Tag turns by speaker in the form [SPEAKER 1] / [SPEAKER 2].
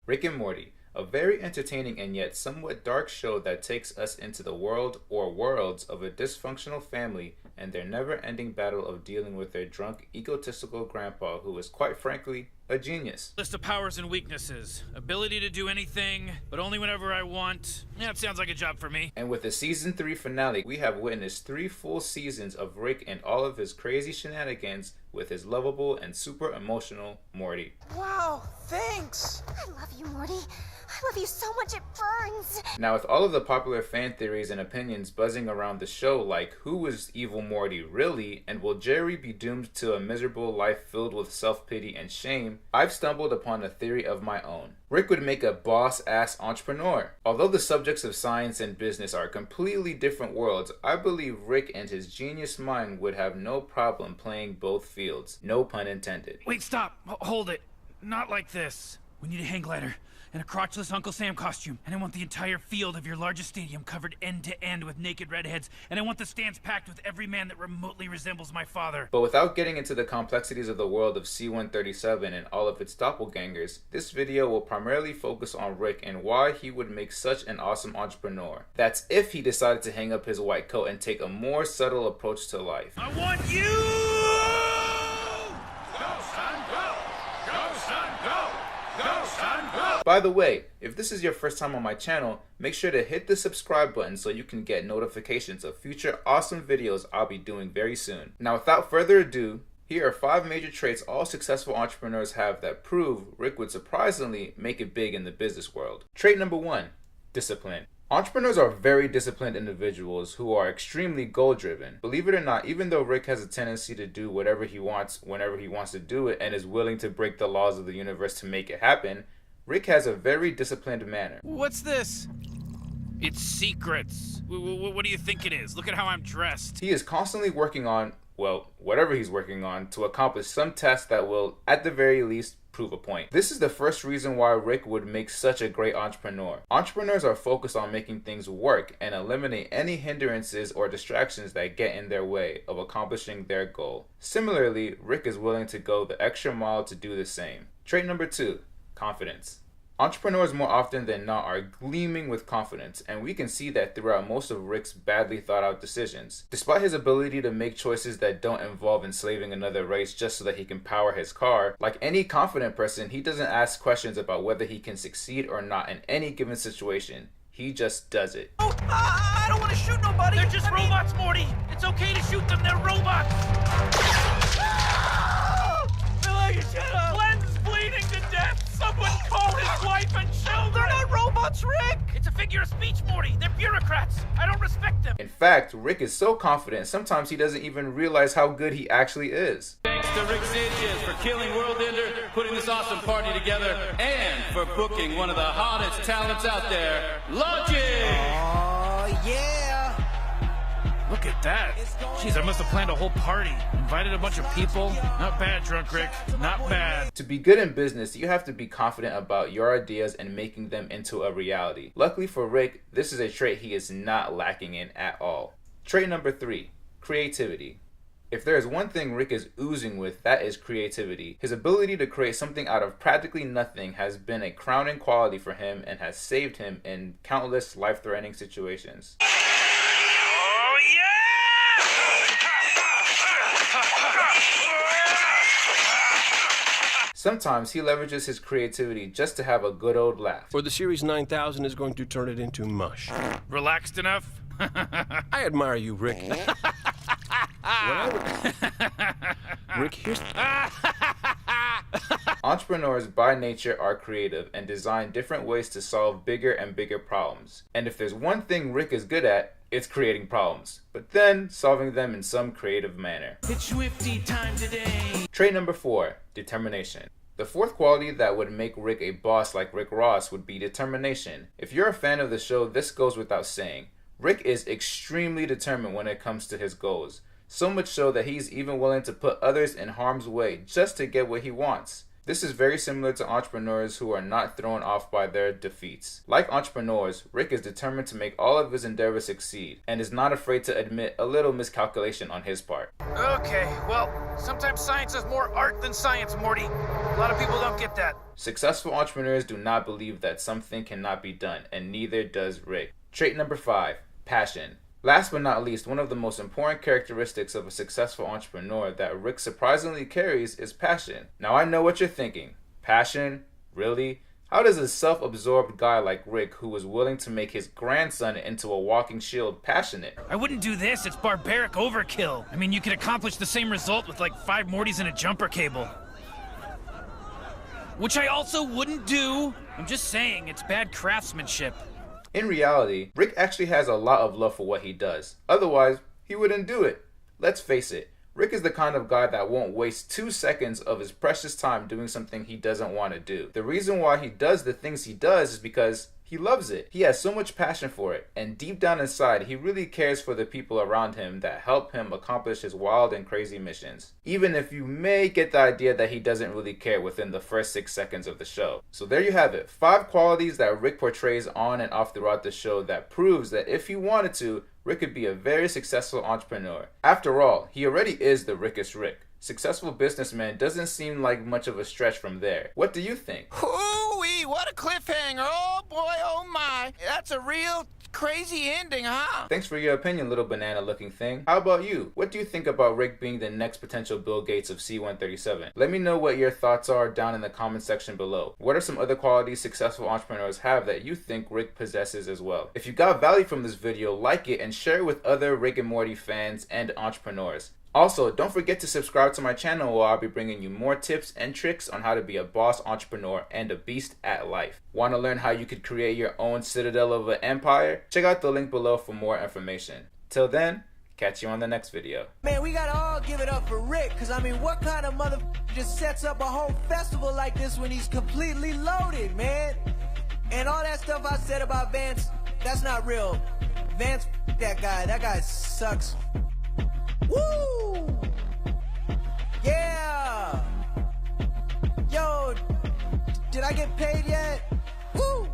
[SPEAKER 1] Rick and Morty, a very entertaining and yet somewhat dark show that takes us into the world or worlds of a dysfunctional family and their never-ending battle of dealing with their drunk, egotistical grandpa who is quite frankly a genius.
[SPEAKER 2] List of powers and weaknesses. Ability to do anything, but only whenever I want. Yeah, it sounds like a job for me.
[SPEAKER 1] And with the season 3 finale, we have witnessed 3 full seasons of Rick and all of his crazy shenanigans with his lovable and super emotional Morty.
[SPEAKER 3] Wow, thanks!
[SPEAKER 4] I love you, Morty. I love you so much it burns.
[SPEAKER 1] Now, with all of the popular fan theories and opinions buzzing around the show, like who is evil Morty really, and will Jerry be doomed to a miserable life filled with self-pity and shame, I've stumbled upon a theory of my own. Rick would make a boss-ass entrepreneur. Although the subjects of science and business are completely different worlds, I believe Rick and his genius mind would have no problem playing both fields. No pun intended.
[SPEAKER 2] Wait, stop. Hold it. Not like this. We need a hang glider and a crotchless Uncle Sam costume. And I want the entire field of your largest stadium covered end to end with naked redheads. And I want the stands packed with every man that remotely resembles my father.
[SPEAKER 1] But without getting into the complexities of the world of C-137 and all of its doppelgangers, this video will primarily focus on Rick and why he would make such an awesome entrepreneur. That's if he decided to hang up his white coat and take a more subtle approach to life.
[SPEAKER 2] I want you!
[SPEAKER 1] By the way, if this is your first time on my channel, make sure to hit the subscribe button so you can get notifications of future awesome videos I'll be doing very soon. Now without further ado, here are 5 major traits all successful entrepreneurs have that prove Rick would surprisingly make it big in the business world. Trait number 1, discipline. Entrepreneurs are very disciplined individuals who are extremely goal-driven. Believe it or not, even though Rick has a tendency to do whatever he wants whenever he wants to do it and is willing to break the laws of the universe to make it happen, Rick has a very disciplined manner.
[SPEAKER 2] What's this? It's secrets. What do you think it is? Look at how I'm dressed.
[SPEAKER 1] He is constantly working on, well, whatever he's working on to accomplish some task that will, at the very least, prove a point. This is the first reason why Rick would make such a great entrepreneur. Entrepreneurs are focused on making things work and eliminate any hindrances or distractions that get in their way of accomplishing their goal. Similarly, Rick is willing to go the extra mile to do the same. Trait number 2, confidence. Entrepreneurs more often than not are gleaming with confidence, and we can see that throughout most of Rick's badly thought out decisions. Despite his ability to make choices that don't involve enslaving another race just so that he can power his car, like any confident person, he doesn't ask questions about whether he can succeed or not in any given situation. He just does it.
[SPEAKER 3] Oh, I don't want to shoot nobody!
[SPEAKER 2] They're just robots, Morty! It's okay to shoot them, they're robots! Glenn's bleeding to death! Someone call his wife and children!
[SPEAKER 3] They're not robots, Rick!
[SPEAKER 2] It's a figure of speech, Morty! They're bureaucrats! I don't respect them!
[SPEAKER 1] In fact, Rick is so confident, sometimes he doesn't even realize how good he actually is.
[SPEAKER 5] Thanks to Rick Sanchez for killing World Ender, putting this awesome party together, and for booking one of the hottest talents out there, Logic!
[SPEAKER 3] Oh, yeah!
[SPEAKER 2] Look at that. Jeez, I must have planned a whole party. Invited a bunch of people. Not bad, Drunk Rick. Not bad.
[SPEAKER 1] To be good in business, you have to be confident about your ideas and making them into a reality. Luckily for Rick, this is a trait he is not lacking in at all. Trait number 3, creativity. If there is one thing Rick is oozing with, that is creativity. His ability to create something out of practically nothing has been a crowning quality for him and has saved him in countless life-threatening situations. Sometimes he leverages his creativity just to have a good old laugh.
[SPEAKER 6] Or the Series 9000 is going to turn it into mush.
[SPEAKER 2] Relaxed enough?
[SPEAKER 6] I admire you, Rick. Rick, here's...
[SPEAKER 1] Entrepreneurs by nature are creative and design different ways to solve bigger and bigger problems. And if there's one thing Rick is good at, it's creating problems, but then solving them in some creative manner.
[SPEAKER 5] It's Swifty time today!
[SPEAKER 1] Trait number 4, determination. The 4th quality that would make Rick a boss like Rick Ross would be determination. If you're a fan of the show, this goes without saying. Rick is extremely determined when it comes to his goals. So much so that he's even willing to put others in harm's way just to get what he wants. This is very similar to entrepreneurs who are not thrown off by their defeats. Like entrepreneurs, Rick is determined to make all of his endeavors succeed and is not afraid to admit a little miscalculation on his part.
[SPEAKER 2] Okay, well, sometimes science is more art than science, Morty. A lot of people don't get that.
[SPEAKER 1] Successful entrepreneurs do not believe that something cannot be done, and neither does Rick. Trait number 5, passion. Last but not least, one of the most important characteristics of a successful entrepreneur that Rick surprisingly carries is passion. Now I know what you're thinking. Passion? Really? How does a self-absorbed guy like Rick, who was willing to make his grandson into a walking shield, passionate?
[SPEAKER 2] I wouldn't do this. It's barbaric overkill. I mean, you could accomplish the same result with like 5 Mortys and a jumper cable. Which I also wouldn't do. I'm just saying, it's bad craftsmanship.
[SPEAKER 1] In reality, Rick actually has a lot of love for what he does. Otherwise, he wouldn't do it. Let's face it, Rick is the kind of guy that won't waste 2 seconds of his precious time doing something he doesn't want to do. The reason why he does the things he does is because he loves it. He has so much passion for it, and deep down inside, he really cares for the people around him that help him accomplish his wild and crazy missions. Even if you may get the idea that he doesn't really care within the first 6 seconds of the show. So there you have it, 5 qualities that Rick portrays on and off throughout the show that proves that if he wanted to, Rick could be a very successful entrepreneur. After all, he already is the Rickest Rick. Successful businessman doesn't seem like much of a stretch from there. What do you think?
[SPEAKER 3] Hoo-wee, what a cliffhanger. Oh boy, oh my. That's a real crazy ending, huh?
[SPEAKER 1] Thanks for your opinion, little banana looking thing. How about you? What do you think about Rick being the next potential Bill Gates of C-137? Let me know what your thoughts are down in the comment section below. What are some other qualities successful entrepreneurs have that you think Rick possesses as well? If you got value from this video, like it and share it with other Rick and Morty fans and entrepreneurs. Also, don't forget to subscribe to my channel where I'll be bringing you more tips and tricks on how to be a boss entrepreneur and a beast at life. Want to learn how you could create your own citadel of an empire? Check out the link below for more information. Till then, catch you on the next video.
[SPEAKER 3] Man, we gotta all give it up for Rick, because I mean, what kind of mother just sets up a whole festival like this when he's completely loaded, man? And all that stuff I said about Vance, that's not real. Vance, that guy sucks. Woo! Yeah! Yo, did I get paid yet? Woo!